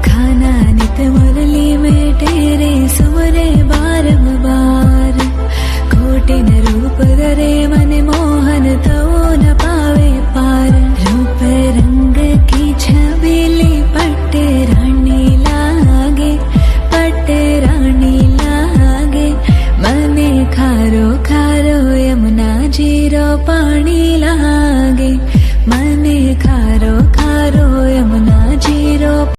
खाना नित मुरली में तेरे सुमरे बारंबार। कोटिन रूप धरे मन मोहन तो न पावे पार। रूप रंग की छबीली पट्टे रानी लागे, पट्टे रानी लागे। मने खारो खारो यमुना जीरो पानी लागे।